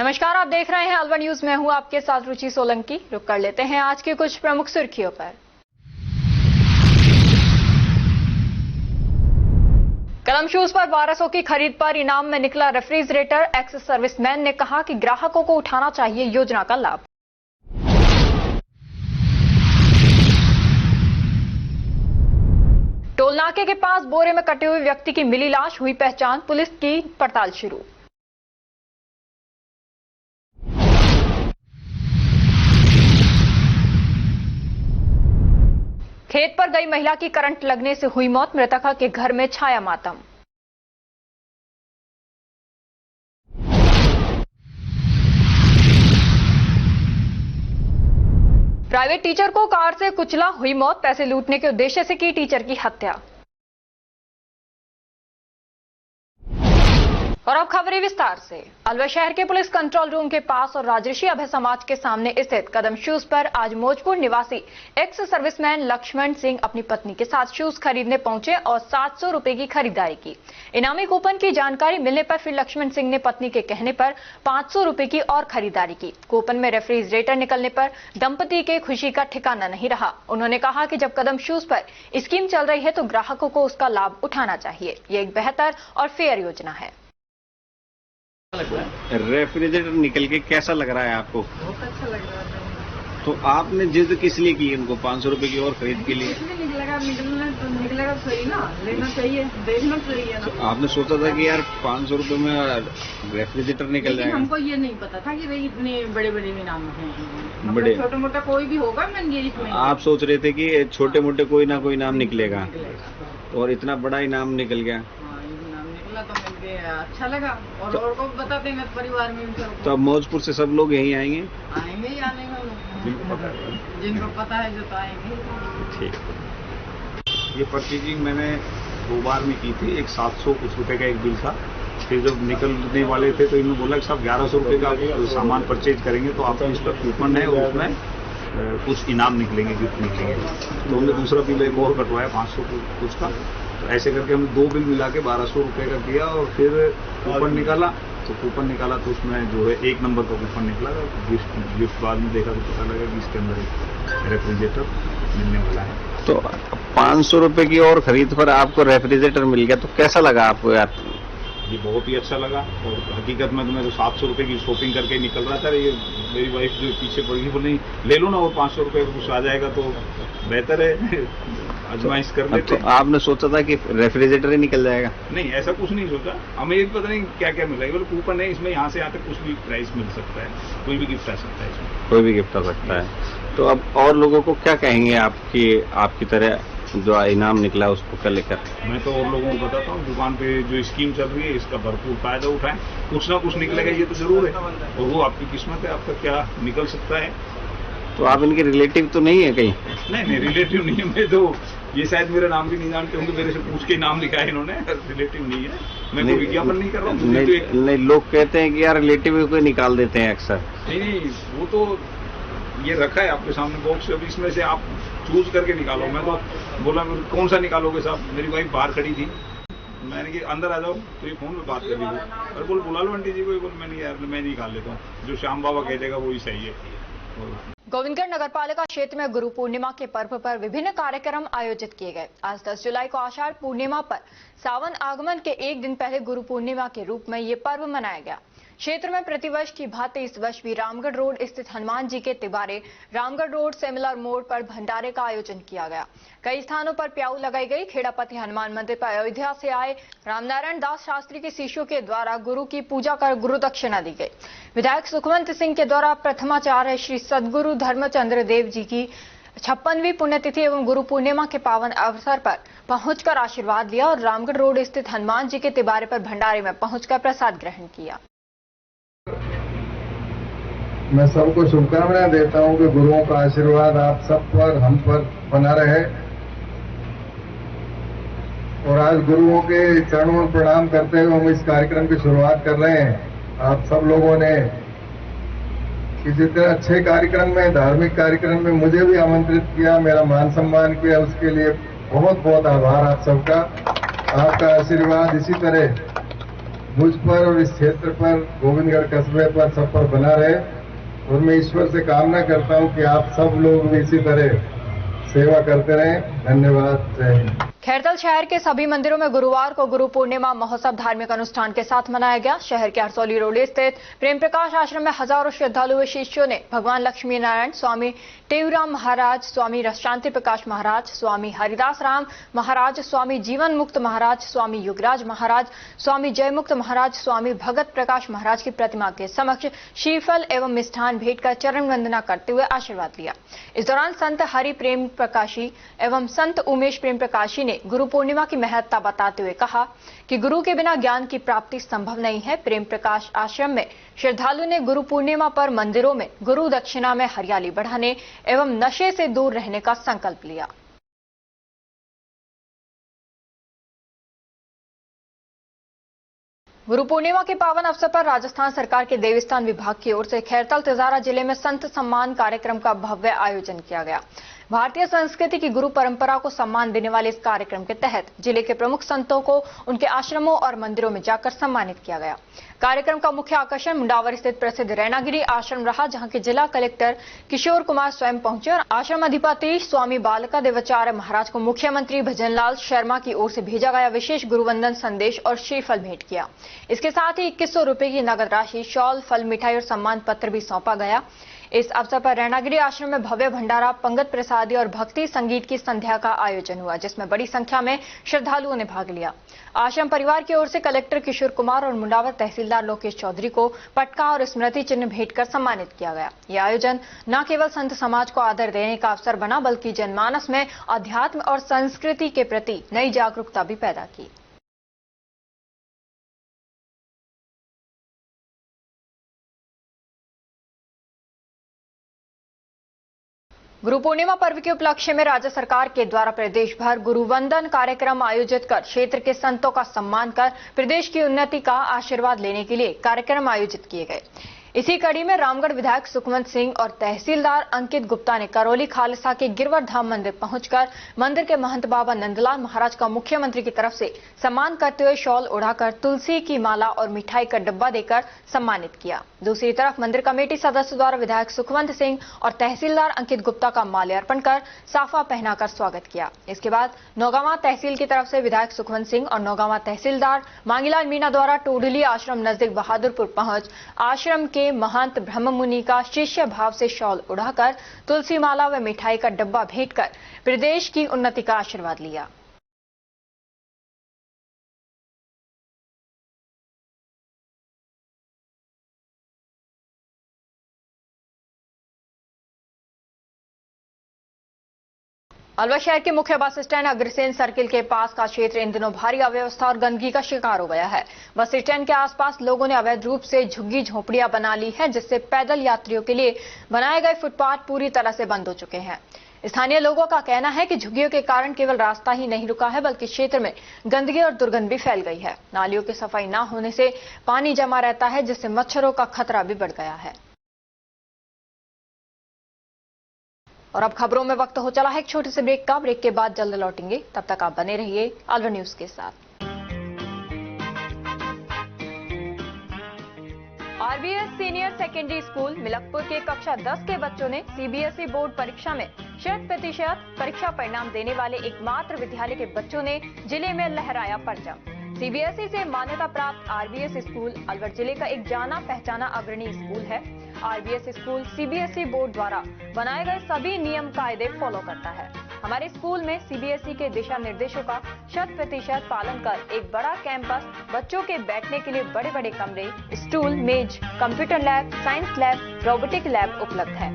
नमस्कार, आप देख रहे हैं अलवर न्यूज। मैं हूं आपके साथ रुचि सोलंकी। रुक कर लेते हैं आज की कुछ प्रमुख सुर्खियों पर। कदम शूज पर 1200 की खरीद पर इनाम में निकला रेफ्रिजरेटर। एक्स सर्विसमैन ने कहा कि ग्राहकों को उठाना चाहिए योजना का लाभ। टोल नाके के पास बोरे में कटे हुए व्यक्ति की मिली लाश, हुई पहचान, पुलिस की पड़ताल शुरू। खेत पर गई महिला की करंट लगने से हुई मौत, मृतका के घर में छाया मातम। प्राइवेट टीचर को कार से कुचला, हुई मौत, पैसे लूटने के उद्देश्य से की टीचर की हत्या। और अब खबरें विस्तार से। अलवर शहर के पुलिस कंट्रोल रूम के पास और राजऋषि अभय समाज के सामने स्थित कदम शूज पर आज मौजपुर निवासी एक्स सर्विसमैन लक्ष्मण सिंह अपनी पत्नी के साथ शूज खरीदने पहुंचे और 700 रुपए की खरीदारी की। इनामी कूपन की जानकारी मिलने पर फिर लक्ष्मण सिंह ने पत्नी के कहने पर 500 रुपए की और खरीदारी की। कूपन में रेफ्रिजरेटर निकलने पर दंपति के खुशी का ठिकाना नहीं रहा। उन्होंने कहा कि जब कदम शूज पर स्कीम चल रही है तो ग्राहकों को उसका लाभ उठाना चाहिए। ये एक बेहतर और फेयर योजना है। रेफ्रिजरेटर निकल के कैसा लग रहा है आपको? बहुत अच्छा लग रहा है। तो आपने जिद किस लिए की उनको 500 रुपए की और खरीद के लिए? इसलिए निकलेगा सही ना, लेना चाहिए, देखना चाहिए ना। तो आपने सोचा था कि यार 500 रुपए में रेफ्रिजरेटर निकल जाएगा? हमको ये नहीं पता था कि भाई इतने बड़े बड़े इनाम हैं। बड़े छोटा मोटा कोई भी होगा मैं ये इसमें। आप सोच रहे थे कि छोटे मोटे कोई ना कोई इनाम निकलेगा और इतना बड़ा इनाम निकल गया। तो मिल गया, अच्छा लगा। और को बताते हैं परिवार में। तो अब मौजपुर से सब लोग यहीं आएंगे? आएंगे ही आने जिनको पता है जो तो आएंगे। ठीक। ये परचेजिंग मैंने 2 बार में की थी। एक 700 कुछ रुपए का एक बिल था। फिर जब निकलने वाले थे तो इन्होंने बोला कि साहब 1100 रुपए का सामान परचेज करेंगे तो आपको इस पर कूपन है और उसमें कुछ इनाम निकलेंगे, गिफ्ट निकलेंगे। तो हमने दूसरा बिल एक और कटवाया 500 कुछ का। तो ऐसे करके हमने 2 बिल मिला के 1200 रुपए का किया और फिर कूपन निकाला। तो कूपन निकाला तो उसमें जो है 1 नंबर का कूपन निकला। गिफ्ट बाद में देखा तो पता लगा कि इसके अंदर एक रेफ्रिजरेटर मिलने वाला है। तो 500 रुपए की और खरीद पर आपको रेफ्रिजरेटर मिल गया, तो कैसा लगा आपको यार? ये बहुत ही अच्छा लगा। और हकीकत में तो मैं तो 700 रुपए की शॉपिंग करके निकल रहा था। ये मेरी वाइफ जो पीछे पड़ गई, बोली ले लो ना और 500 रुपए कुछ आ जाएगा तो बेहतर है, आजमाइश कर लेते। तो आपने सोचा था कि रेफ्रिजरेटर ही निकल जाएगा? नहीं, ऐसा कुछ नहीं सोचा। हमें ये पता नहीं क्या क्या मिलेगा। बोले कूपन है इसमें, यहाँ से यहाँ तक कुछ भी प्राइस मिल सकता है, कोई भी गिफ्ट आ सकता है इसमें। कोई भी गिफ्ट आ सकता है। तो अब और लोगों को क्या कहेंगे आपकी तरह जो इनाम निकला उसको क्या लेकर? मैं तो और लोगों को बताता हूँ, दुकान पे जो स्कीम चल रही है इसका भरपूर फायदा उठाएं। कुछ ना कुछ निकलेगा ये तो जरूर है, और वो आपकी किस्मत है, आपका क्या निकल सकता है। तो आप इनके रिलेटिव तो नहीं है कहीं? नहीं, रिलेटिव नहीं है। मैं तो ये शायद मेरा नाम भी नहीं जानते होंगे, मेरे से पूछ के नाम लिखा है इन्होंने। रिलेटिव नहीं है, मैं कोई विज्ञापन नहीं कर रहा हूँ। नहीं, लोग कहते हैं कि यार रिलेटिव को निकाल देते हैं अक्सर। नहीं, वो तो ये रखा है आपके सामने बॉक्स, अब इसमें से आप चूज करके निकालो। मैं तो बोला कौन सा निकालोगे साहब? मेरी वाइफ बाहर खड़ी थी, मैंने कि अंदर आ जाओ, तो ये फोन पे बात कर ली और बोल बुला लो आंटी जी को। बोल मैंने यार मैं निकाल लेता हूँ, जो श्याम बाबा कह देगा वही सही है। गोविंदगढ़ नगरपालिका क्षेत्र में गुरु पूर्णिमा के पर्व पर विभिन्न कार्यक्रम आयोजित किए गए। आज 10 जुलाई को आषाढ़ पूर्णिमा पर सावन आगमन के एक दिन पहले गुरु पूर्णिमा के रूप में ये पर्व मनाया गया। क्षेत्र में प्रतिवर्ष की भांति इस वर्ष भी रामगढ़ रोड स्थित हनुमान जी के तिबारे रामगढ़ रोड सेमिनार मोड़ पर भंडारे का आयोजन किया गया। कई स्थानों पर प्याऊ लगाई गई। खेड़ापति हनुमान मंदिर पर अयोध्या से आए रामनारायण दास शास्त्री के शिष्यों के द्वारा गुरु की पूजा कर गुरु दक्षिणा दी गई। विधायक सुखवंत सिंह के द्वारा प्रथमाचार्य श्री सदगुरु धर्मचंद्र देव जी की 56वीं पुण्यतिथि एवं गुरु पूर्णिमा के पावन अवसर पर पहुंचकर आशीर्वाद लिया और रामगढ़ रोड स्थित हनुमान जी के तिबारे पर भंडारे में पहुंचकर प्रसाद ग्रहण किया। मैं सबको शुभकामनाएं देता हूं कि गुरुओं का आशीर्वाद आप सब पर, हम पर बना रहे। और आज गुरुओं के चरणों में प्रणाम करते हुए हम इस कार्यक्रम की शुरुआत कर रहे हैं। आप सब लोगों ने किसी तरह अच्छे कार्यक्रम में, धार्मिक कार्यक्रम में मुझे भी आमंत्रित किया, मेरा मान सम्मान किया, उसके लिए बहुत बहुत आभार आप सबका। आपका आशीर्वाद इसी तरह मुझ पर और इस क्षेत्र पर, गोविंदगढ़ कस्बे पर, सब पर बना रहे। और मैं ईश्वर से कामना करता हूं कि आप सब लोग भी इसी तरह सेवा करते रहें। धन्यवाद। जय हिंद। खैरतल शहर के सभी मंदिरों में गुरुवार को गुरु पूर्णिमा महोत्सव धार्मिक अनुष्ठान के साथ मनाया गया। शहर के हरसौली रोड स्थित प्रेम प्रकाश आश्रम में हजारों श्रद्धालु व शिष्यों ने भगवान लक्ष्मी नारायण, स्वामी टेऊराम महाराज, स्वामी शांति प्रकाश महाराज, स्वामी हरिदास राम महाराज, स्वामी जीवन मुक्त महाराज, स्वामी युगराज महाराज, स्वामी जयमुक्त महाराज, स्वामी भगत प्रकाश महाराज की प्रतिमा के समक्ष श्रीफल एवं मिष्ठान भेंट कर चरण वंदना करते हुए आशीर्वाद लिया। इस दौरान संत हरि प्रेम प्रकाशी एवं संत उमेश प्रेम प्रकाशी ने गुरु पूर्णिमा की महत्ता बताते हुए कहा कि गुरु के बिना ज्ञान की प्राप्ति संभव नहीं है। प्रेम प्रकाश आश्रम में श्रद्धालु ने गुरु पूर्णिमा पर मंदिरों में गुरु दक्षिणा में हरियाली बढ़ाने एवं नशे से दूर रहने का संकल्प लिया। गुरु पूर्णिमा के पावन अवसर पर राजस्थान सरकार के देवस्थान विभाग की ओर से खैरतल तिजारा जिले में संत सम्मान कार्यक्रम का भव्य आयोजन किया गया। भारतीय संस्कृति की गुरु परंपरा को सम्मान देने वाले इस कार्यक्रम के तहत जिले के प्रमुख संतों को उनके आश्रमों और मंदिरों में जाकर सम्मानित किया गया। कार्यक्रम का मुख्य आकर्षण मुंडावर स्थित प्रसिद्ध रैनागिरी आश्रम रहा, जहां के जिला कलेक्टर किशोर कुमार स्वयं पहुंचे और आश्रम अधिपति स्वामी बालका देवाचार्य महाराज को मुख्यमंत्री भजनलाल शर्मा की ओर से भेजा गया विशेष गुरुवंदन संदेश और श्रीफल भेंट किया। इसके साथ ही 2100 रुपए की नगद राशि, शॉल, फल, मिठाई और सम्मान पत्र भी सौंपा गया। इस अवसर पर रैनागिरी आश्रम में भव्य भंडारा, पंगत प्रसादी और भक्ति संगीत की संध्या का आयोजन हुआ, जिसमें बड़ी संख्या में श्रद्धालुओं ने भाग लिया। आश्रम परिवार की ओर से कलेक्टर किशोर कुमार और मुंडावर तहसीलदार लोकेश चौधरी को पटका और स्मृति चिन्ह भेंट कर सम्मानित किया गया। यह आयोजन न केवल संत समाज को आदर देने का अवसर बना, बल्कि जनमानस में अध्यात्म और संस्कृति के प्रति नई जागरूकता भी पैदा की। गुरु पूर्णिमा पर्व के उपलक्ष्य में राज्य सरकार के द्वारा प्रदेश भर गुरुवंदन कार्यक्रम आयोजित कर क्षेत्र के संतों का सम्मान कर प्रदेश की उन्नति का आशीर्वाद लेने के लिए कार्यक्रम आयोजित किए गए। इसी कड़ी में रामगढ़ विधायक सुखवंत सिंह और तहसीलदार अंकित गुप्ता ने करौली खालसा के गिरवर धाम मंदिर पहुंचकर मंदिर के महंत बाबा नंदलाल महाराज का मुख्यमंत्री की तरफ से सम्मान करते हुए शॉल उड़ाकर तुलसी की माला और मिठाई का डब्बा देकर सम्मानित किया। दूसरी तरफ मंदिर कमेटी सदस्य द्वारा विधायक सुखवंत सिंह और तहसीलदार अंकित गुप्ता का माल्यार्पण कर साफा पहनाकर स्वागत किया। इसके बाद नौगांवा तहसील की तरफ से विधायक सुखवंत सिंह और नौगांवा तहसीलदार मांगीलाल मीणा द्वारा टोडली आश्रम नजदीक बहादुरपुर पहुंच आश्रम के महंत ब्रह्म मुनि का शिष्य भाव से शॉल उड़ाकर तुलसी माला व मिठाई का डब्बा भेंट कर प्रदेश की उन्नति का आशीर्वाद लिया। अलवर शहर के मुख्य बस स्टैंड अग्रसेन सर्किल के पास का क्षेत्र इन दिनों भारी अव्यवस्था और गंदगी का शिकार हो गया है। बस स्टैंड के आसपास लोगों ने अवैध रूप से झुग्गी झोपड़ियां बना ली है, जिससे पैदल यात्रियों के लिए बनाए गए फुटपाथ पूरी तरह से बंद हो चुके हैं। स्थानीय लोगों का कहना है कि झुग्गियों के कारण केवल रास्ता ही नहीं रुका है, बल्कि क्षेत्र में गंदगी और दुर्गंध भी फैल गई है। नालियों की सफाई न होने से पानी जमा रहता है, जिससे मच्छरों का खतरा भी बढ़ गया है। और अब खबरों में वक्त हो चला है एक छोटे से ब्रेक का। ब्रेक के बाद जल्द लौटेंगे, तब तक आप बने रहिए अलवर न्यूज के साथ। RBS senior secondary school Milakpur के कक्षा 10 के बच्चों ने सीबीएसई बोर्ड परीक्षा में 100% परीक्षा परिणाम देने वाले एकमात्र विद्यालय के बच्चों ने जिले में लहराया परचम। सीबीएसई से मान्यता प्राप्त आरबीएस स्कूल अलवर जिले का एक जाना पहचाना अग्रणी स्कूल है। आरबीएस स्कूल सीबीएसई बोर्ड द्वारा बनाए गए सभी नियम कायदे फॉलो करता है। हमारे स्कूल में सीबीएसई के दिशा निर्देशों का 100% पालन कर एक बड़ा कैंपस, बच्चों के बैठने के लिए बड़े बड़े कमरे, स्टूल, मेज, computer lab, science lab, robotic lab उपलब्ध है।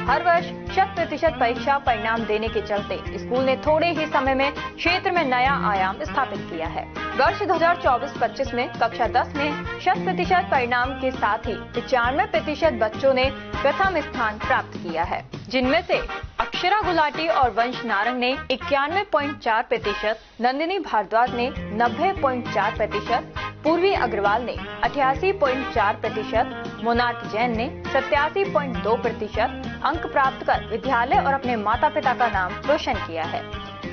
हर वर्ष 100% परीक्षा परिणाम देने के चलते स्कूल ने थोड़े ही समय में क्षेत्र में नया आयाम स्थापित किया है। वर्ष 2024-25 में कक्षा 10 में 100% परिणाम के साथ ही 95% बच्चों ने प्रथम स्थान प्राप्त किया है, जिनमें से अक्षरा गुलाटी और वंश नारंग ने 91.4%, नंदिनी भारद्वाज ने 90.4%, पूर्वी अग्रवाल ने 88.4%, मोनार्क जैन ने 87.2% अंक प्राप्त कर विद्यालय और अपने माता पिता का नाम रोशन किया है।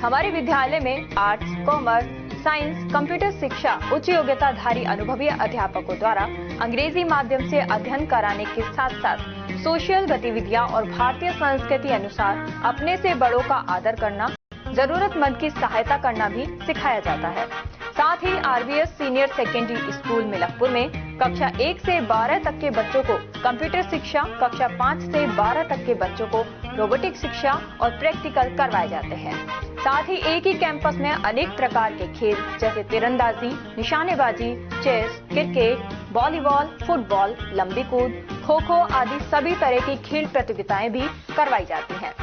हमारे विद्यालय में आर्ट्स, कॉमर्स, साइंस, कंप्यूटर शिक्षा उच्च योग्यताधारी अनुभवी अध्यापकों द्वारा अंग्रेजी माध्यम से अध्ययन कराने के साथ साथ सोशल गतिविधियां और भारतीय संस्कृति अनुसार अपने से बड़ों का आदर करना, जरूरतमंद की सहायता करना भी सिखाया जाता है। साथ ही RBS senior secondary school Milakpur में कक्षा 1 से 12 तक के बच्चों को कंप्यूटर शिक्षा, कक्षा 5 से 12 तक के बच्चों को रोबोटिक शिक्षा और प्रैक्टिकल करवाए जाते हैं। साथ ही एक ही कैंपस में अनेक प्रकार के खेल जैसे तीरंदाजी, निशानेबाजी, चेस, क्रिकेट, वॉलीबॉल, फुटबॉल, लंबी कूद, खो खो आदि सभी तरह की खेल प्रतियोगिताएं भी करवाई जाती हैं।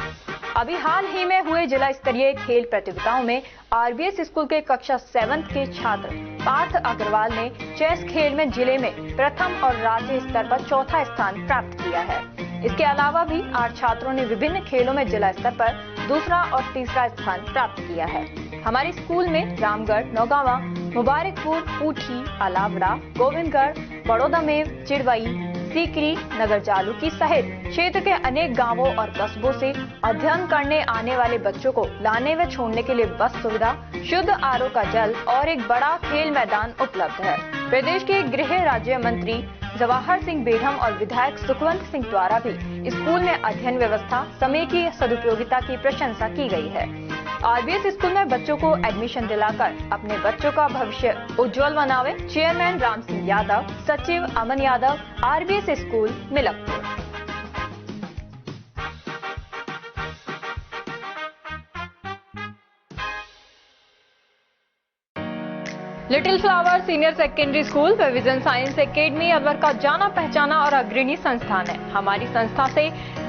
अभी हाल ही में हुए जिला स्तरीय खेल प्रतियोगिताओं में आरबीएस स्कूल के कक्षा 7 के छात्र पार्थ अग्रवाल ने चेस खेल में जिले में प्रथम और राज्य स्तर पर चौथा स्थान प्राप्त किया है। इसके अलावा भी 8 छात्रों ने विभिन्न खेलों में जिला स्तर पर दूसरा और तीसरा स्थान प्राप्त किया है। हमारे स्कूल में रामगढ़, नौगावा, मुबारकपुर, पूठी, अलावड़ा, गोविंदगढ़, बड़ौदामेव, चिड़वई, सीकरी, नगर जालूकी सहित क्षेत्र के अनेक गांवों और कस्बों से अध्ययन करने आने वाले बच्चों को लाने व छोड़ने के लिए बस सुविधा, शुद्ध आरओ का जल और एक बड़ा खेल मैदान उपलब्ध है। प्रदेश के गृह राज्य मंत्री जवाहर सिंह बेढ़म और विधायक सुखवंत सिंह द्वारा भी स्कूल में अध्ययन व्यवस्था, समय की सदुपयोगिता की प्रशंसा की गई है। आरबीएस स्कूल में बच्चों को एडमिशन दिलाकर अपने बच्चों का भविष्य उज्जवल बनावे। चेयरमैन राम सिंह यादव, सचिव Aman Yadav, RBS school Milakpur. Little flower senior secondary school व विजन साइंस एकेडमी अलवर का जाना पहचाना और अग्रणी संस्थान है। हमारी संस्था से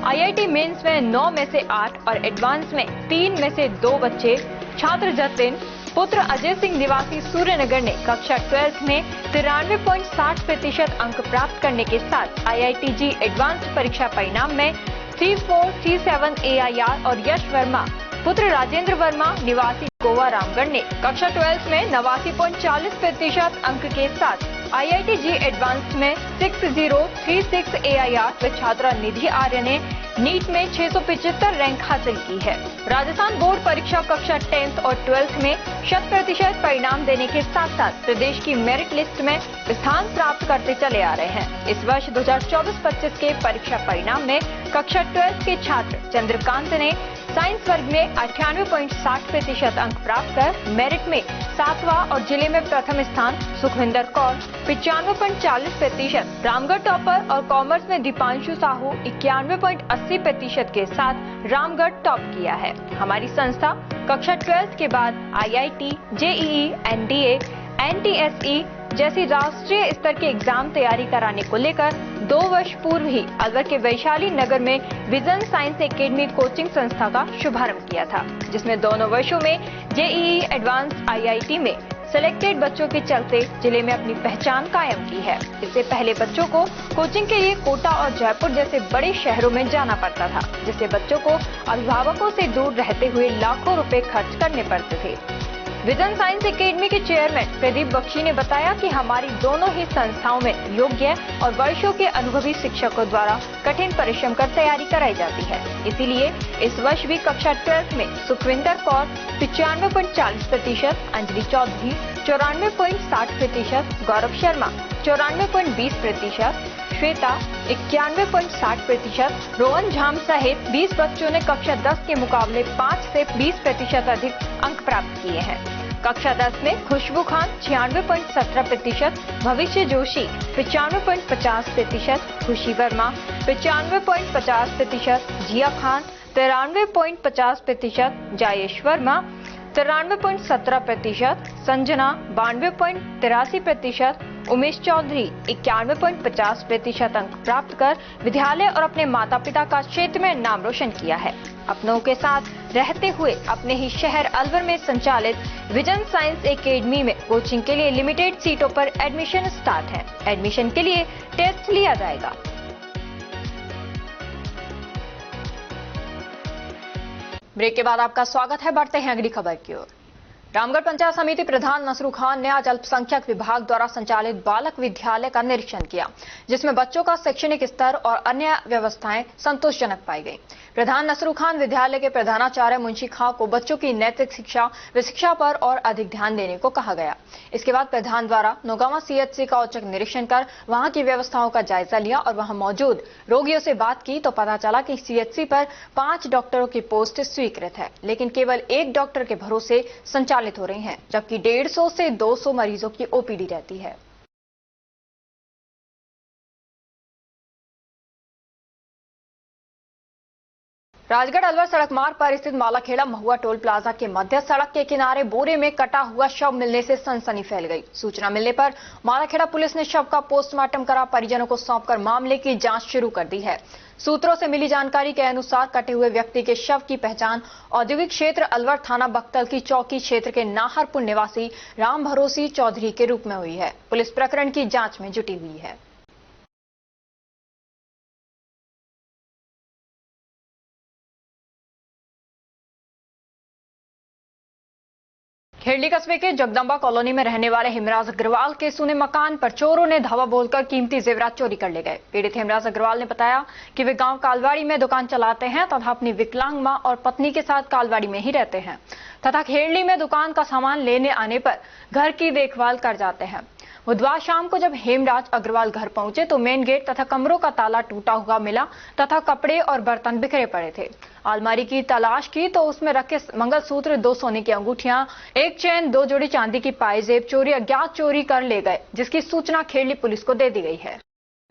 आईआईटी मेंस में 9 में से 8 और एडवांस में 3 में से 2 बच्चे छात्र जतिन पुत्र अजय सिंह निवासी सूर्यनगर ने कक्षा 12 में 93.60% अंक प्राप्त करने के साथ आईआईटीजी एडवांस परीक्षा परिणाम में 3437 AIR और यश वर्मा पुत्र राजेंद्र वर्मा निवासी गोवा रामगढ़ ने कक्षा 12 में 89.40% अंक के साथ आईआईटीजी एडवांस्ड में 6036 AIR व छात्रा निधि आर्य ने नीट में 675 रैंक हासिल की है। राजस्थान बोर्ड परीक्षा कक्षा 10th और 12th में 100% परिणाम देने के साथ साथ प्रदेश की मेरिट लिस्ट में स्थान प्राप्त करते चले आ रहे हैं। इस वर्ष 2024-25 के परीक्षा परिणाम में कक्षा 12th के छात्र चंद्रकांत ने साइंस वर्ग में 98.60% अंक प्राप्त कर मेरिट में 7वां और जिले में प्रथम स्थान, सुखविंदर कौर 95.40%, रामगढ़ टॉपर और कॉमर्स में दीपांशु साहू 91.80% के साथ रामगढ़ टॉप किया है। हमारी संस्था कक्षा 12 के बाद आईआईटी, जेईई, एनडीए, एनटीएसई जैसी राष्ट्रीय स्तर के एग्जाम तैयारी कराने को लेकर 2 वर्ष पूर्व ही अलवर के वैशाली नगर में विजन साइंस एकेडमी कोचिंग संस्था का शुभारंभ किया था, जिसमें दोनों वर्षों में जेईई एडवांस आईआईटी में सिलेक्टेड बच्चों के चलते जिले में अपनी पहचान कायम की है। इससे पहले बच्चों को कोचिंग के लिए कोटा और जयपुर जैसे बड़े शहरों में जाना पड़ता था, जिससे बच्चों को अभिभावकों से दूर रहते हुए लाखों रुपए खर्च करने पड़ते थे। विजन साइंस एकेडमी के चेयरमैन प्रदीप बख्शी ने बताया कि हमारी दोनों ही संस्थाओं में योग्य और वर्षों के अनुभवी शिक्षकों द्वारा कठिन परिश्रम कर तैयारी कराई जाती है। इसीलिए इस वर्ष भी कक्षा 12 में सुखविंदर कौर 95.40%, अंजलि चौधरी 94.60%, गौरव शर्मा 94.20%, श्वेता 91.60%, रोहन झाम सहित 20 बच्चों ने कक्षा 10 के मुकाबले 5 से 20% अधिक अंक प्राप्त किए हैं। कक्षा 10 में खुशबू खान 96.17%, भविष्य जोशी 95.50%, खुशी वर्मा 95.50%, जिया खान 93.50%, जायेश वर्मा 93.17%, संजना 92.83%, उमेश चौधरी 91.50% अंक प्राप्त कर विद्यालय और अपने माता पिता का क्षेत्र में नाम रोशन किया है। अपनों के साथ रहते हुए अपने ही शहर अलवर में संचालित विजन साइंस एकेडमी में कोचिंग के लिए लिमिटेड सीटों पर एडमिशन स्टार्ट है। एडमिशन के लिए टेस्ट लिया जाएगा। ब्रेक के बाद आपका स्वागत है। बढ़ते हैं अगली खबर की ओर। रामगढ़ पंचायत समिति प्रधान नसरू खान ने आज अल्पसंख्यक विभाग द्वारा संचालित बालक विद्यालय का निरीक्षण किया, जिसमें बच्चों का शैक्षणिक स्तर और अन्य व्यवस्थाएं संतोषजनक पाई गई। प्रधान नसरू खान विद्यालय के प्रधानाचार्य मुंशी खां को बच्चों की नैतिक शिक्षा व शिक्षा पर और अधिक ध्यान देने को कहा गया। इसके बाद प्रधान द्वारा नौगांवा सीएचसी का औचक निरीक्षण कर वहां की व्यवस्थाओं का जायजा लिया और वहां मौजूद रोगियों से बात की तो पता चला कि सीएचसी पर 5 डॉक्टरों की पोस्ट स्वीकृत है, लेकिन केवल 1 डॉक्टर के भरोसे संचालित हो रही हैं, जबकि 150 से 200 मरीजों की ओपीडी रहती है। राजगढ़ अलवर सड़क मार्ग पर स्थित मालाखेड़ा महुआ टोल प्लाजा के मध्य सड़क के किनारे बोरे में कटा हुआ शव मिलने से सनसनी फैल गई। सूचना मिलने पर मालाखेड़ा पुलिस ने शव का पोस्टमार्टम करा परिजनों को सौंपकर मामले की जांच शुरू कर दी है। सूत्रों से मिली जानकारी के अनुसार कटे हुए व्यक्ति के शव की पहचान औद्योगिक क्षेत्र अलवर थाना बख्तल की चौकी क्षेत्र के नाहरपुर निवासी राम भरोसी चौधरी के रूप में हुई है। पुलिस प्रकरण की जांच में जुटी हुई है। खेड़ली कस्बे के जगदम्बा कॉलोनी में रहने वाले हिमराज अग्रवाल के सुने मकान पर चोरों ने धावा बोलकर कीमती जेवरात चोरी कर ले गए। पीड़ित हिमराज अग्रवाल ने बताया कि वे गांव कालवाड़ी में दुकान चलाते हैं तथा अपनी विकलांग मां और पत्नी के साथ कालवाड़ी में ही रहते हैं तथा खेड़ली में दुकान का सामान लेने आने पर घर की देखभाल कर जाते हैं। बुधवार शाम को जब हेमराज अग्रवाल घर पहुंचे तो मेन गेट तथा कमरों का ताला टूटा हुआ मिला तथा कपड़े और बर्तन बिखरे पड़े थे। अलमारी की तलाश की तो उसमें रखे मंगलसूत्र, 2 सोने की अंगूठियां, 1 चेन, 2 जोड़ी चांदी की पायजेब चोरी अज्ञात चोरी कर ले गए, जिसकी सूचना खेड़ली पुलिस को दे दी गई है।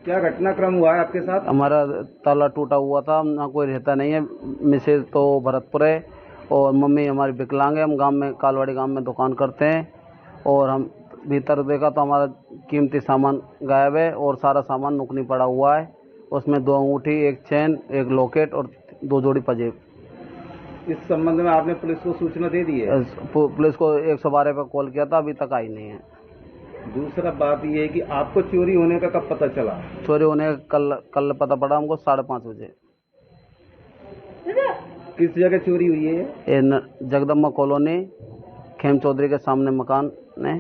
क्या घटनाक्रम हुआ है आपके साथ? हमारा ताला टूटा हुआ था, ना कोई रहता नहीं है। मिसेज तो भरतपुर है और मम्मी हमारी विकलांग है। हम गांव में कालवाड़ी गांव में दुकान करते हैं और हम भीतर देखा तो हमारा कीमती सामान गायब है और सारा सामान नुकनी पड़ा हुआ है। उसमें 2 अंगूठी, 1 चेन, 1 लॉकेट और 2 जोड़ी पजेब। इस संबंध में आपने पुलिस को सूचना दे दी है? पुलिस को 112 पर कॉल किया था, अभी तक आई नहीं है। दूसरा बात यह है कि आपको चोरी होने का कब पता चला? चोरी होने का कल पता पड़ा हमको 5:30 बजे। किस जगह चोरी हुई है? जगदम्बा कॉलोनी, खेम चौधरी के सामने मकान है।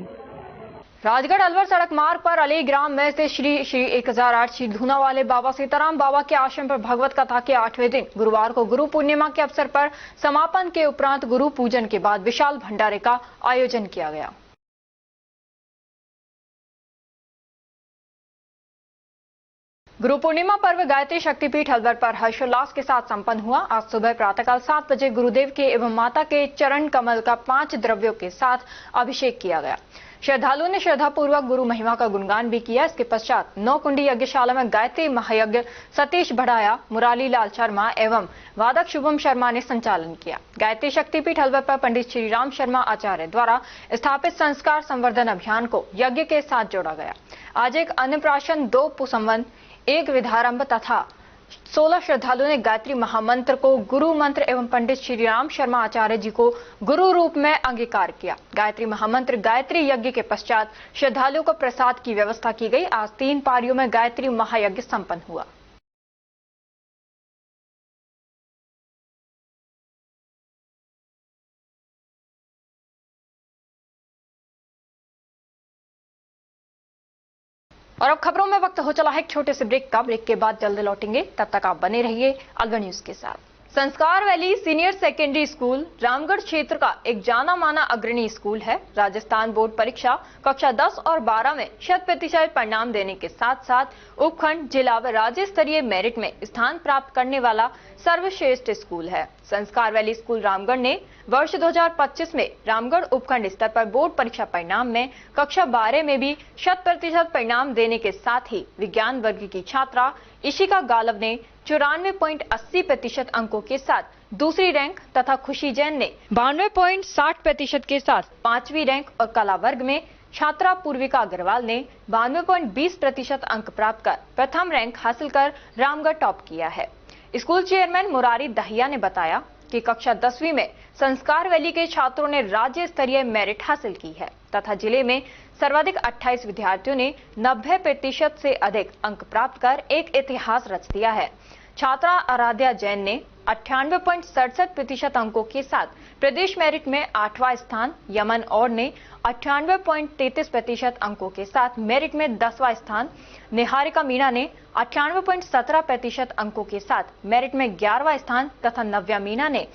राजगढ़ अलवर सड़क मार्ग पर अली ग्राम में से श्री 1008 श्री धूना वाले बाबा सीताराम बाबा के आश्रम पर भगवत कथा के 8वें दिन गुरुवार को गुरु पूर्णिमा के अवसर पर समापन के उपरांत गुरु पूजन के बाद विशाल भंडारे का आयोजन किया गया। गुरु पूर्णिमा पर्व गायत्री शक्तिपीठ अलवर पर हर्षोल्लास के साथ संपन्न हुआ। आज सुबह प्रातःकाल 7 बजे गुरुदेव के एवं माता के चरण कमल का 5 द्रव्यों के साथ अभिषेक किया गया। श्रद्धालुओं ने श्रद्धापूर्वक गुरु महिमा का गुणगान भी किया। इसके पश्चात 9 कुंडी यज्ञशाला में गायत्री महायज्ञ सतीश बढ़ाया, मुरारी लाल शर्मा एवं वादक शुभम शर्मा ने संचालन किया। गायत्री शक्तिपीठ अलवर पर पंडित श्री राम शर्मा आचार्य द्वारा स्थापित संस्कार संवर्धन अभियान को यज्ञ के साथ जोड़ा गया। आज एक अन्नप्राशन, 2 पुसंवन, 1 विधारंभ तथा 16 श्रद्धालुओं ने गायत्री महामंत्र को गुरु मंत्र एवं पंडित श्री राम शर्मा आचार्य जी को गुरु रूप में अंगीकार किया। गायत्री महामंत्र गायत्री यज्ञ के पश्चात श्रद्धालुओं को प्रसाद की व्यवस्था की गई। आज 3 पारियों में गायत्री महायज्ञ संपन्न हुआ। और अब खबरों में वक्त हो चला है एक छोटे से ब्रेक का। ब्रेक के बाद जल्द लौटेंगे, तब तक आप बने रहिए अलवर न्यूज के साथ। संस्कार valley senior secondary school Ramgarh क्षेत्र का एक जाना माना अग्रणी स्कूल है। राजस्थान बोर्ड परीक्षा कक्षा 10 और 12 में 100% परिणाम देने के साथ साथ उपखंड, जिला व राज्य स्तरीय मेरिट में स्थान प्राप्त करने वाला सर्वश्रेष्ठ स्कूल है। संस्कार वैली स्कूल रामगढ़ ने वर्ष 2025 में रामगढ़ उपखंड स्तर पर बोर्ड परीक्षा परिणाम में कक्षा 12 में भी 100% परिणाम देने के साथ ही विज्ञान वर्ग की छात्रा इशिका गालव ने 94.80% अंकों के साथ दूसरी रैंक तथा खुशी जैन ने 92.60% के साथ 5वीं रैंक और कला वर्ग में छात्रा पूर्विका अग्रवाल ने 92.20% अंक प्राप्त कर प्रथम रैंक हासिल कर रामगढ़ टॉप किया है। स्कूल चेयरमैन मुरारी दहिया ने बताया कि कक्षा 10वीं में संस्कार वैली के छात्रों ने राज्य स्तरीय मेरिट हासिल की है तथा जिले में सर्वाधिक 28 विद्यार्थियों ने 90% से अधिक अंक प्राप्त कर एक इतिहास रच दिया है। छात्रा आराध्या जैन ने 98.67% अंकों के साथ प्रदेश मेरिट में 8वां स्थान, यमन और ने 98.33% अंकों के साथ मेरिट में 10वां स्थान, निहारिका मीणा ने 98.17% अंकों के साथ मेरिट में 11वां स्थान तथा नव्या मीणा ने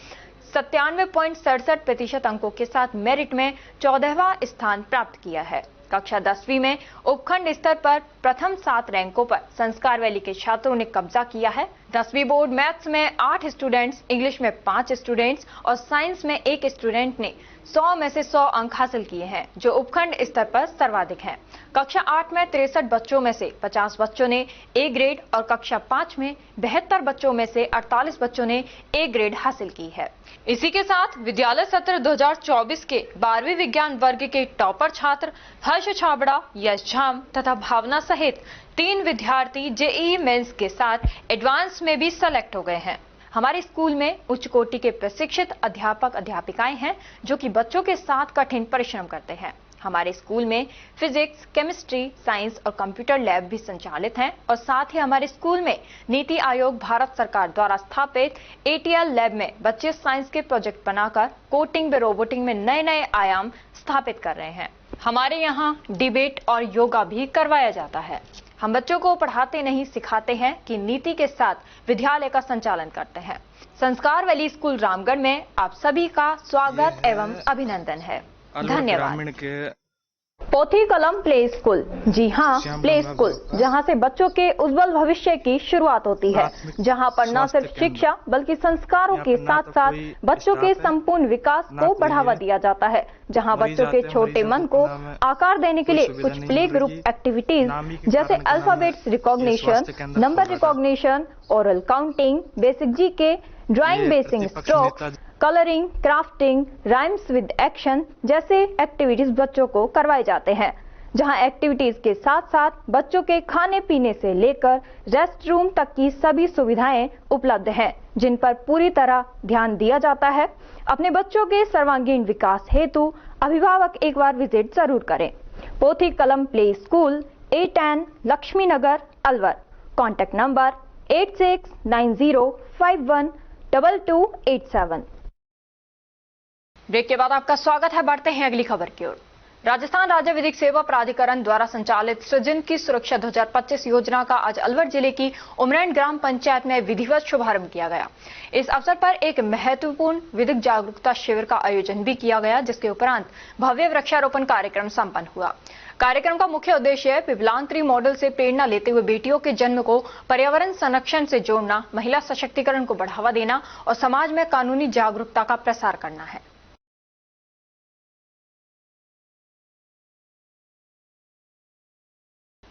97.67% अंकों के साथ मेरिट में 14वां स्थान प्राप्त किया है। कक्षा 10वीं में उपखंड स्तर पर प्रथम 7 रैंकों पर संस्कार वैली के छात्रों ने कब्जा किया है। 10वीं बोर्ड मैथ्स में 8 स्टूडेंट्स, इंग्लिश में 5 स्टूडेंट्स और साइंस में 1 स्टूडेंट ने 100 में से 100 अंक हासिल किए हैं, जो उपखंड स्तर पर सर्वाधिक हैं। कक्षा 8 में 63 बच्चों में से 50 बच्चों ने ए ग्रेड और कक्षा 5 में 72 बच्चों में से 48 बच्चों ने ए ग्रेड हासिल की है। इसी के साथ विद्यालय सत्र 2024 के 12वीं विज्ञान वर्ग के टॉपर छात्र हर्ष छाबड़ा, यश झाम तथा भावना सहित 3 विद्यार्थी जेईई मेंस के साथ एडवांस में भी सेलेक्ट हो गए हैं। हमारे स्कूल में उच्च कोटि के प्रशिक्षित अध्यापक अध्यापिकाएं हैं जो कि बच्चों के साथ कठिन परिश्रम करते हैं। हमारे स्कूल में फिजिक्स, केमिस्ट्री, साइंस और कंप्यूटर लैब भी संचालित हैं और साथ ही हमारे स्कूल में नीति आयोग भारत सरकार द्वारा स्थापित एटीएल लैब में बच्चे साइंस के प्रोजेक्ट बनाकर कोडिंग व रोबोटिंग में नए नए आयाम स्थापित कर रहे हैं। हमारे यहाँ डिबेट और योगा भी करवाया जाता है। हम बच्चों को पढ़ाते नहीं सिखाते हैं कि नीति के साथ विद्यालय का संचालन करते हैं। संस्कार वैली स्कूल रामगढ़ में आप सभी का स्वागत एवं अभिनंदन है। धन्यवाद। पोथी कलम प्ले स्कूल, जी हाँ, प्ले स्कूल, जहाँ से बच्चों के उज्जवल भविष्य की शुरुआत होती है, जहाँ पर न सिर्फ शिक्षा बल्कि संस्कारों के साथ साथ बच्चों के संपूर्ण विकास को बढ़ावा दिया जाता है, जहाँ बच्चों के छोटे मन को आकार देने के लिए कुछ प्ले ग्रुप एक्टिविटीज जैसे alphabets recognition, number recognition, oral counting, basic GK, drawing basic stroke, colouring, crafting, rhymes with action जैसे एक्टिविटीज बच्चों को करवाए जाते हैं, जहां एक्टिविटीज के साथ साथ बच्चों के खाने पीने से लेकर रेस्ट रूम तक की सभी सुविधाएं उपलब्ध हैं, जिन पर पूरी तरह ध्यान दिया जाता है। अपने बच्चों के सर्वांगीण विकास हेतु अभिभावक एक बार विजिट जरूर करें। Pothi Kalam play school, A10 Laxmi Nagar, Alwar. Contact number 8690512287। Break के बाद आपका स्वागत है। बढ़ते हैं अगली खबर की ओर। राजस्थान राज्य विधिक सेवा प्राधिकरण द्वारा संचालित सृजन की सुरक्षा 2025 योजना का आज अलवर जिले की उमरैन ग्राम पंचायत में विधिवत शुभारंभ किया गया। इस अवसर पर एक महत्वपूर्ण विधिक जागरूकता शिविर का आयोजन भी किया गया, जिसके उपरांत भव्य वृक्षारोपण कार्यक्रम संपन्न हुआ। कार्यक्रम का मुख्य उद्देश्य पिपलांत्री मॉडल से प्रेरणा लेते हुए बेटियों के जन्म को पर्यावरण संरक्षण से जोड़ना, महिला सशक्तिकरण को बढ़ावा देना और समाज में कानूनी जागरूकता का प्रसार करना है।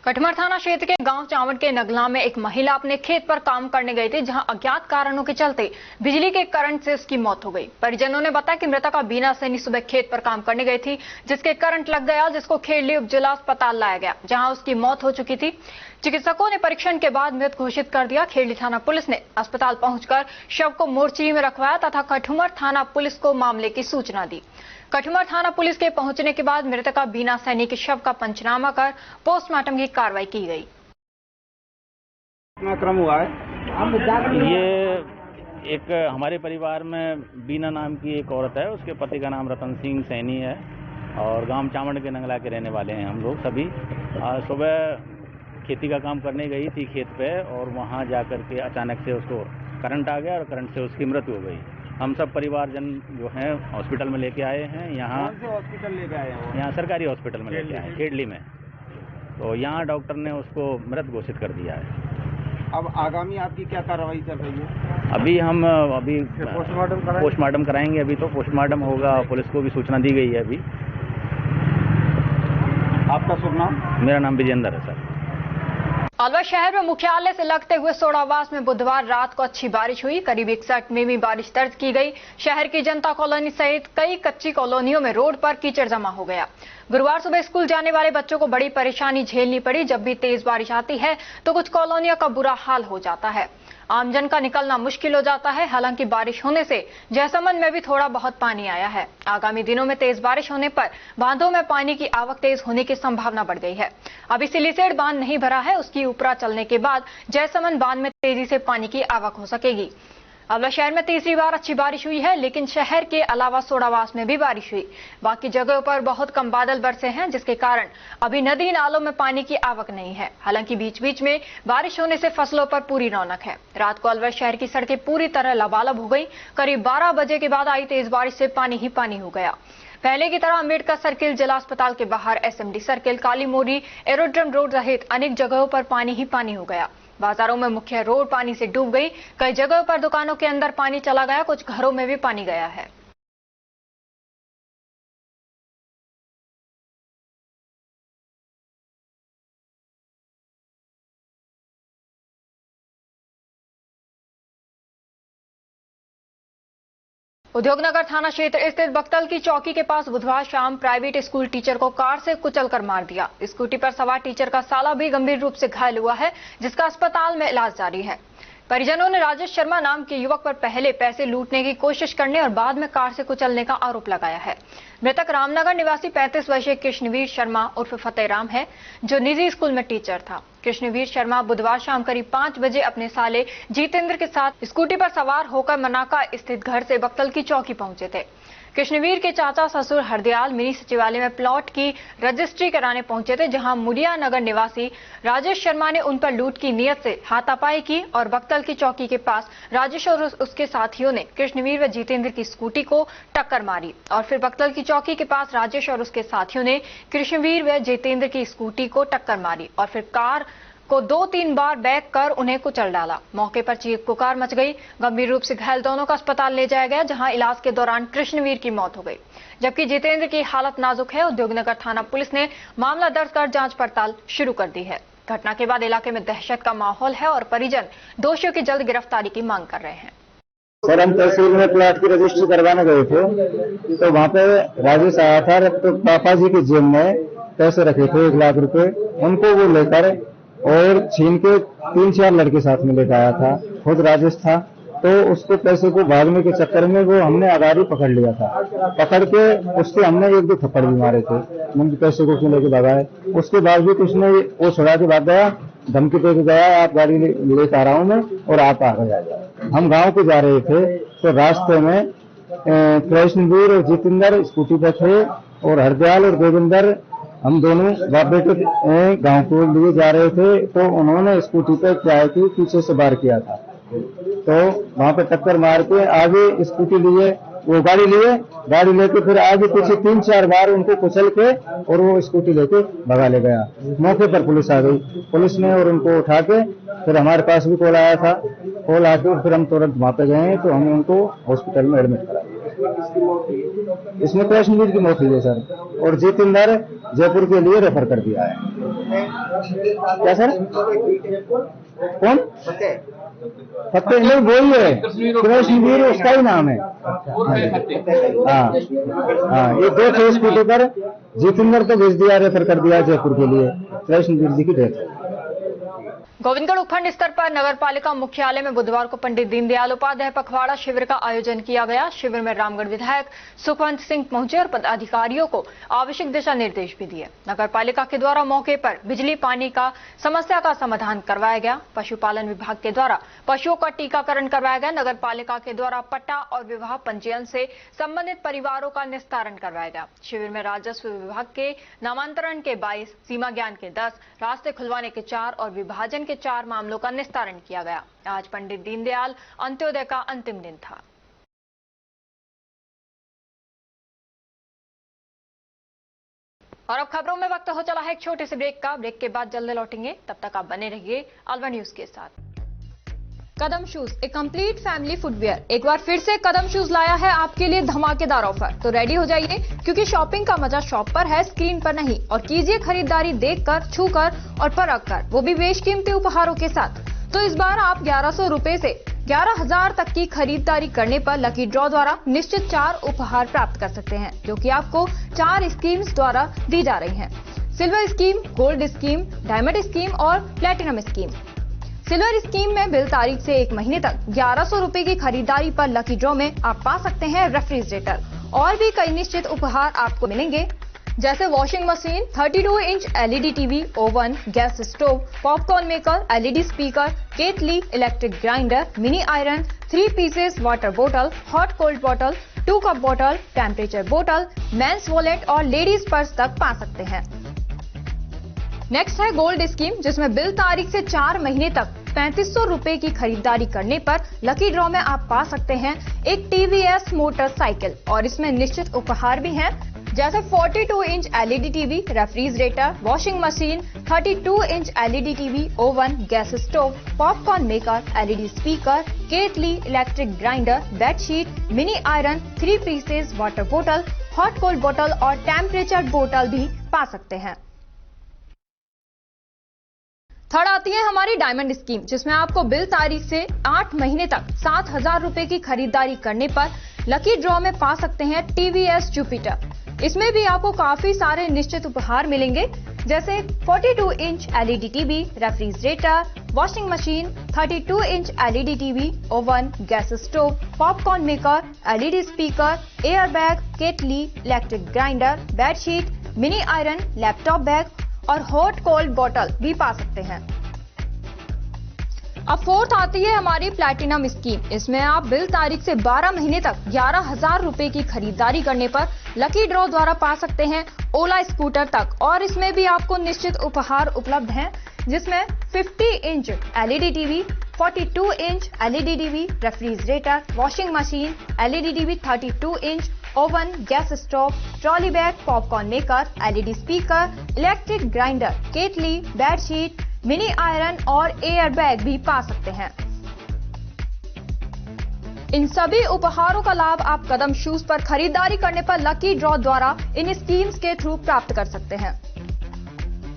कटमर थाना क्षेत्र के गांव चावड़ के नगला में एक महिला अपने खेत पर काम करने गई थी, जहां अज्ञात कारणों के चलते बिजली के करंट से उसकी मौत हो गई। परिजनों ने बताया कि मृतका बीना सैनी सुबह खेत पर काम करने गई थी, जिसके करंट लग गया, जिसको खेड़ली उप जिला अस्पताल लाया गया, जहां उसकी मौत हो चुकी थी। चिकित्सकों ने परीक्षण के बाद मृत घोषित कर दिया। खेड़ली थाना पुलिस ने अस्पताल पहुंचकर शव को मोर्चरी में रखवाया तथा कठुमर थाना पुलिस को मामले की सूचना दी। कठुमर थाना पुलिस के पहुंचने के बाद मृतका बीना सैनी के शव का पंचनामा कर पोस्टमार्टम की कार्रवाई की गई। क्रम हुआ है, ये एक हमारे परिवार में बीना नाम की एक औरत है, उसके पति का नाम रतन सिंह सैनी है और गांव चावड़ के नंगला के रहने वाले हैं हम लोग सभी। सुबह खेती का काम करने गई थी खेत पे और वहां जाकर के अचानक से उसको करंट आ गया और करंट से उसकी मृत्यु हो गई। हम सब परिवारजन जो हैं हॉस्पिटल में लेके आए हैं। यहाँ कौन से हॉस्पिटल लेके आए हैं? यहाँ सरकारी हॉस्पिटल में लेके आए, खेड़ली में। तो यहाँ डॉक्टर ने उसको मृत घोषित कर दिया है। अब आगामी आपकी क्या कार्रवाई चल रही है? अभी हम पोस्टमार्टम कराएंगे। अभी तो पोस्टमार्टम होगा, पुलिस को भी सूचना दी गई है। अभी आपका शुभ नाम? मेरा नाम विजेंद्र है सर। अलवर शहर में मुख्यालय से लगते हुए सोडावास में बुधवार रात को अच्छी बारिश हुई। करीब 61 मिमी बारिश दर्ज की गई। शहर की जनता कॉलोनी सहित कई कच्ची कॉलोनियों में रोड पर कीचड़ जमा हो गया। गुरुवार सुबह स्कूल जाने वाले बच्चों को बड़ी परेशानी झेलनी पड़ी। जब भी तेज बारिश आती है तो कुछ कॉलोनियों का बुरा हाल हो जाता है। आमजन का निकलना मुश्किल हो जाता है। हालांकि बारिश होने से जयसमंद में भी थोड़ा बहुत पानी आया है। आगामी दिनों में तेज बारिश होने पर बांधों में पानी की आवक तेज होने की संभावना बढ़ गई है। अभी सिलीसेड बांध नहीं भरा है, उसकी ऊपरा चलने के बाद जयसमंद बांध में तेजी से पानी की आवक हो सकेगी। अल्वर शहर में तीसरी बार अच्छी बारिश हुई है, लेकिन शहर के अलावा सोडावास में भी बारिश हुई। बाकी जगहों पर बहुत कम बादल बरसे हैं, जिसके कारण अभी नदी नालों में पानी की आवक नहीं है। हालांकि बीच बीच में बारिश होने से फसलों पर पूरी रौनक है। रात को अल्वर शहर की सड़कें पूरी तरह लबालब हो गई। करीब 12 बजे के बाद आई तेज बारिश से पानी ही पानी हो गया। पहले की तरह अम्बेडकर सर्किल, जिला अस्पताल के बाहर एसएमडी सर्किल, काली मोरी, एरोड्रम रोड सहित अनेक जगहों पर पानी ही पानी हो गया। बाजारों में मुख्य रोड पानी से डूब गई। कई जगहों पर दुकानों के अंदर पानी चला गया, कुछ घरों में भी पानी गया है। उद्योगनगर थाना क्षेत्र स्थित बख्तल की चौकी के पास बुधवार शाम प्राइवेट स्कूल टीचर को कार से कुचलकर मार दिया। स्कूटी पर सवार टीचर का साला भी गंभीर रूप से घायल हुआ है, जिसका अस्पताल में इलाज जारी है। परिजनों ने राजेश शर्मा नाम के युवक पर पहले पैसे लूटने की कोशिश करने और बाद में कार से कुचलने का आरोप लगाया है। मृतक रामनगर निवासी 35 वर्षीय कृष्णवीर शर्मा उर्फ फतेहराम है, जो निजी स्कूल में टीचर था। कृष्णवीर शर्मा बुधवार शाम करीब 5 बजे अपने साले जितेंद्र के साथ स्कूटी पर सवार होकर मनाका स्थित घर से बख्तल की चौकी पहुंचे थे। कृष्णवीर के चाचा ससुर हरदयाल मिनी सचिवालय में प्लॉट की रजिस्ट्री कराने पहुंचे थे, जहां मुड़िया नगर निवासी राजेश शर्मा ने उन पर लूट की नीयत से हाथापाई की और बख्तल की चौकी के पास राजेश और उसके साथियों ने कृष्णवीर व जितेंद्र की स्कूटी को टक्कर मारी और फिर बख्तल की चौकी के पास राजेश और उसके साथियों ने कृष्णवीर व जितेंद्र की स्कूटी को टक्कर मारी और फिर कार को 2-3 बार बैक कर उन्हें कुचल डाला। मौके पर चीख पुकार मच गई। गंभीर रूप से घायल दोनों को अस्पताल ले जाया गया, जहां इलाज के दौरान कृष्णवीर की मौत हो गई, जबकि जितेंद्र की हालत नाजुक है। उद्योगनगर थाना पुलिस ने मामला दर्ज कर जांच पड़ताल शुरू कर दी है। घटना के बाद इलाके में दहशत का माहौल है और परिजन दोषियों की जल्द गिरफ्तारी की मांग कर रहे हैं। सर, हम तहसील में प्लाट की रजिस्ट्री करवाने गए थे, तो वहाँ पे राजेश आया था। तो पापा जी की जेब में पैसे रखे थे 1 लाख रुपए, उनको वो लेकर और छीन के 3-4 लड़के साथ में लेकर आया था। खुद राजेश था, तो उसको पैसे को भागने के चक्कर में वो हमने अगाड़ी पकड़ लिया था। पकड़ के उसके हमने 1-2 थप्पड़ भी मारे थे। मुझे पैसे को क्यों लेके भगाए। उसके बाद भी उसने वो छुड़ा के भाग गया, धमकी दे के गया, आप गाड़ी लेकर आ रहा हूँ मैं और आप आगे आ जाओ। हम गाँव को जा रहे थे, तो रास्ते में कृष्णवीर और जितेंद्र स्कूटी पर थे और हरदयाल और देवेंद्र, हम दोनों बाप बेटे गांव को लिए जा रहे थे। तो उन्होंने स्कूटी पे क्या है कि पीछे से वार किया था, तो वहां पे टक्कर मार के आगे स्कूटी लिए, वो गाड़ी लेके फिर आगे पीछे 3-4 बार उनको कुचल के और वो स्कूटी लेके भगा ले गया। मौके पर पुलिस आ गई। पुलिस ने और उनको उठा के फिर हमारे पास भी कॉल आया था। कॉल आके फिर हम तुरंत वहां पे गए, तो हमने उनको हॉस्पिटल में एडमिट कराया। इसमें कृष्णवीर की मौत हुई है सर, और जितेंद्र जयपुर के लिए रेफर कर दिया है। क्या सर? कौन? फतेह नहीं, वही है कृष्णवीर, उसका ही नाम है। हाँ, ये 2 थे स्कूटी पर। जितेंद्र को भेज दिया, रेफर कर दिया जयपुर के लिए। कृष्णवीर जी की डेथ। गोविंदगढ़ उपखंड स्तर पर नगर पालिका मुख्यालय में बुधवार को पंडित दीनदयाल उपाध्याय पखवाड़ा शिविर का आयोजन किया गया। शिविर में रामगढ़ विधायक सुखवंत सिंह पहुंचे और पदाधिकारियों को आवश्यक दिशा निर्देश भी दिए। नगर पालिका के द्वारा मौके पर बिजली पानी का समस्या का समाधान करवाया गया। पशुपालन विभाग के द्वारा पशुओं का टीकाकरण करवाया गया। नगर पालिका के द्वारा पट्टा और विवाह पंजीयन से संबंधित परिवारों का निस्तारण करवाया गया। शिविर में राजस्व विभाग के नामांतरण के 22, सीमा ज्ञान के 10, रास्ते खुलवाने के 4 और विभाजन के 4 मामलों का निस्तारण किया गया। आज पंडित दीनदयाल अंत्योदय का अंतिम दिन था। और अब खबरों में वक्त हो चला है एक छोटे से ब्रेक का। ब्रेक के बाद जल्द लौटेंगे, तब तक आप बने रहिए अल्वर न्यूज के साथ। कदम शूज, ए कंप्लीट फैमिली फुटवियर, एक बार फिर से कदम शूज लाया है आपके लिए धमाकेदार ऑफर। तो रेडी हो जाइए, क्योंकि शॉपिंग का मजा शॉप पर है, स्क्रीन पर नहीं। और कीजिए खरीदारी देखकर, छूकर और परख कर, वो भी बेशकीमती उपहारों के साथ। तो इस बार आप 1100 रुपए से 11,000 तक की खरीदारी करने पर लकी ड्रॉ द्वारा निश्चित 4 उपहार प्राप्त कर सकते हैं, जो कि आपको 4 स्कीम्स द्वारा दी जा रही हैं। Silver scheme, gold scheme, diamond scheme और प्लेटिनम स्कीम। सिल्वर स्कीम में बिल तारीख से 1 महीने तक 1100 रुपए की खरीदारी पर लकी ड्रॉ में आप पा सकते हैं रेफ्रिजरेटर और भी कई निश्चित उपहार आपको मिलेंगे, जैसे washing machine, 32 inch LED TV, oven, gas stove, popcorn maker, LED speaker, kettle, electric grinder, mini iron, 3 pieces water बोतल, हॉट कोल्ड बोतल, 2 कप बोतल, टेम्परेचर बोतल, मेंस वॉलेट और लेडीज पर्स तक पा सकते हैं। नेक्स्ट है गोल्ड स्कीम, जिसमें बिल तारीख से 4 महीने तक 3500 रुपए की खरीदारी करने पर लकी ड्रॉ में आप पा सकते हैं एक टीवीएस मोटरसाइकिल और इसमें निश्चित उपहार भी हैं, जैसे 42 inch LED TV, refrigerator, washing machine, 32 inch LED TV, oven, gas stove, popcorn maker, LED speaker, kettle, electric grinder, bedsheet, mini iron, 3 pieces water बोतल, हॉट कोल्ड बोतल और टेम्परेचर बोतल भी पा सकते हैं। थर्ड आती है हमारी डायमंड स्कीम, जिसमें आपको बिल तारीख से 8 महीने तक 7000 रुपए की खरीदारी करने पर लकी ड्रॉ में पा सकते हैं टीवीएस जुपिटर। इसमें भी आपको काफी सारे निश्चित उपहार मिलेंगे, जैसे 42 inch LED TV, refrigerator, washing machine, 32 inch LED TV, oven, gas stove, popcorn maker, LED speaker, air bag, kettle, electric grinder, bedsheet, mini iron, laptop bag और हॉट कोल्ड बोतल भी पा सकते हैं। अब फोर्थ आती है हमारी प्लैटिनम स्कीम। इसमें आप बिल तारीख से 12 महीने तक 11,000 रुपए की खरीदारी करने पर लकी ड्रॉ द्वारा पा सकते हैं ओला स्कूटर तक और इसमें भी आपको निश्चित उपहार उपलब्ध हैं, जिसमें 50 inch LED TV, 42 inch LED TV, refrigerator, washing machine, LED TV, 32 inch, oven, gas stove, trolley bag, popcorn maker, LED speaker, electric grinder, kettle, bedsheet, mini iron और एयर बैग भी पा सकते हैं। इन सभी उपहारों का लाभ आप कदम शूज पर खरीदारी करने पर लकी ड्रॉ द्वारा इन स्कीम्स के थ्रू प्राप्त कर सकते हैं।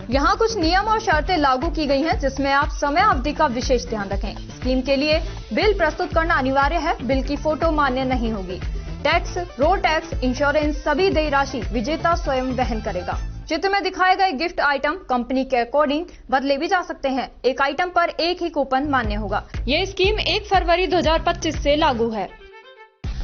यहाँ कुछ नियम और शर्तें लागू की गई हैं, जिसमें आप समय अवधि का विशेष ध्यान रखें। स्कीम के लिए बिल प्रस्तुत करना अनिवार्य है। बिल की फोटो मान्य नहीं होगी। टैक्स, रोड टैक्स, इंश्योरेंस सभी देय राशि विजेता स्वयं वहन करेगा। चित्र में दिखाए गए गिफ्ट आइटम कंपनी के अकॉर्डिंग बदले भी जा सकते हैं। एक आइटम पर एक ही कूपन मान्य होगा। ये स्कीम 1 फरवरी 2025 से लागू है।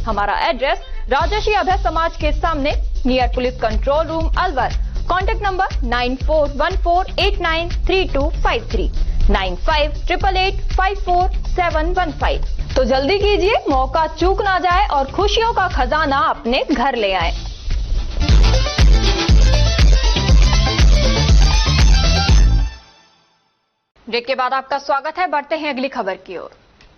हमारा एड्रेस राजर्षि अभय समाज के सामने, near police control room, Alwar. Contact number 9414893253, 9588854715। तो जल्दी कीजिए, मौका चूक ना जाए और खुशियों का खजाना अपने घर ले आए। ब्रेक के बाद आपका स्वागत है। बढ़ते हैं अगली खबर की ओर।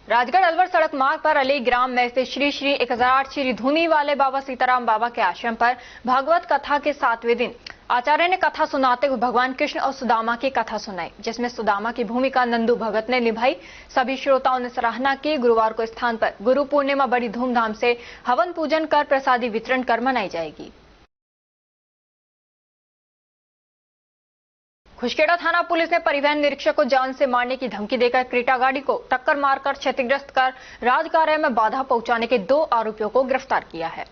राजगढ़ अलवर सड़क मार्ग पर अली ग्राम में स्थित श्री श्री 1008 श्री धुनी वाले बाबा सीताराम बाबा के आश्रम पर भागवत कथा के 7वें दिन आचार्य ने कथा सुनाते हुए भगवान कृष्ण और सुदामा की कथा सुनाई, जिसमें सुदामा की भूमिका नंदू भगत ने निभाई। सभी श्रोताओं ने सराहना की। गुरुवार को स्थान पर गुरु पूर्णिमा बड़ी धूमधाम से हवन पूजन कर प्रसादी वितरण कर मनाई जाएगी। खुशखेड़ा थाना पुलिस ने परिवहन निरीक्षक को जान से मारने की धमकी देकर क्रेटा गाड़ी को टक्कर मारकर क्षतिग्रस्त कर राज कार्य में बाधा पहुंचाने के 2 आरोपियों को गिरफ्तार किया है।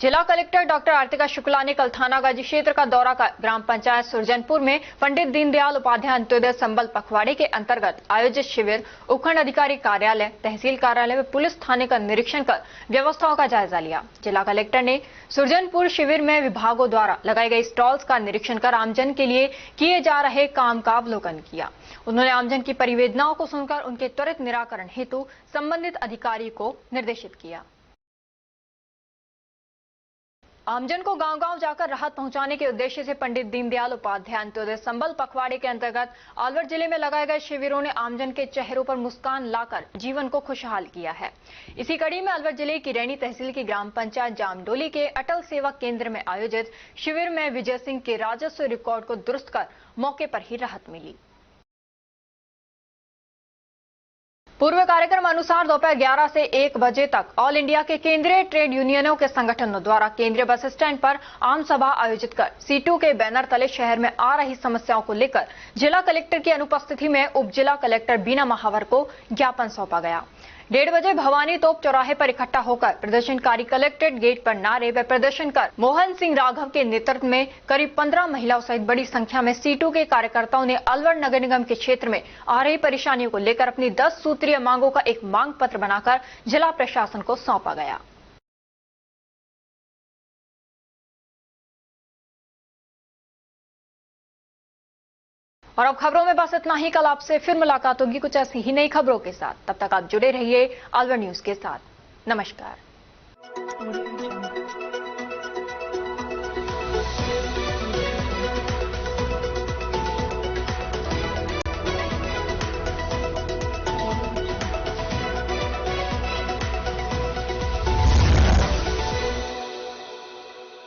जिला कलेक्टर डॉक्टर आरतिका शुक्ला ने कल थानागाजी क्षेत्र का दौरा कर ग्राम पंचायत सुरजनपुर में पंडित दीनदयाल उपाध्याय अंत्योदय संबल पखवाड़े के अंतर्गत आयोजित शिविर, उपखंड अधिकारी कार्यालय, तहसील कार्यालय में पुलिस थाने का निरीक्षण कर व्यवस्थाओं का जायजा लिया। जिला कलेक्टर ने सुरजनपुर शिविर में विभागों द्वारा लगाए गए स्टॉल्स का निरीक्षण कर आमजन के लिए किए जा रहे काम का अवलोकन किया। उन्होंने आमजन की परिवेदनाओं को सुनकर उनके त्वरित निराकरण हेतु संबंधित अधिकारी को निर्देशित किया। आमजन को गांव-गांव जाकर राहत पहुंचाने के उद्देश्य से पंडित दीनदयाल उपाध्याय अंत्योदय संबल पखवाड़े के अंतर्गत अलवर जिले में लगाए गए शिविरों ने आमजन के चेहरों पर मुस्कान लाकर जीवन को खुशहाल किया है। इसी कड़ी में अलवर जिले की रैनी तहसील की ग्राम पंचायत जामडोली के अटल सेवा केंद्र में आयोजित शिविर में विजय सिंह के राजस्व रिकॉर्ड को दुरुस्त कर मौके पर ही राहत मिली। पूर्व कार्यक्रम अनुसार दोपहर 11 से 1 बजे तक ऑल इंडिया के केंद्रीय ट्रेड यूनियनों के संगठनों द्वारा केंद्रीय बस स्टैंड पर आम सभा आयोजित कर सीटू के बैनर तले शहर में आ रही समस्याओं को लेकर जिला कलेक्टर की अनुपस्थिति में उप जिला कलेक्टर बीना महावर को ज्ञापन सौंपा गया। 1:30 बजे भवानी तोप चौराहे पर इकट्ठा होकर प्रदर्शनकारी कलेक्ट्रेट गेट पर नारे व प्रदर्शन कर मोहन सिंह राघव के नेतृत्व में करीब 15 महिलाओं सहित बड़ी संख्या में सीटू के कार्यकर्ताओं ने अलवर नगर निगम के क्षेत्र में आ रही परेशानियों को लेकर अपनी 10 सूत्रीय मांगों का एक मांग पत्र बनाकर जिला प्रशासन को सौंपा गया। और अब खबरों में बस इतना ही। कल आपसे फिर मुलाकात होगी कुछ ऐसी ही नई खबरों के साथ। तब तक आप जुड़े रहिए अलवर न्यूज के साथ। नमस्कार।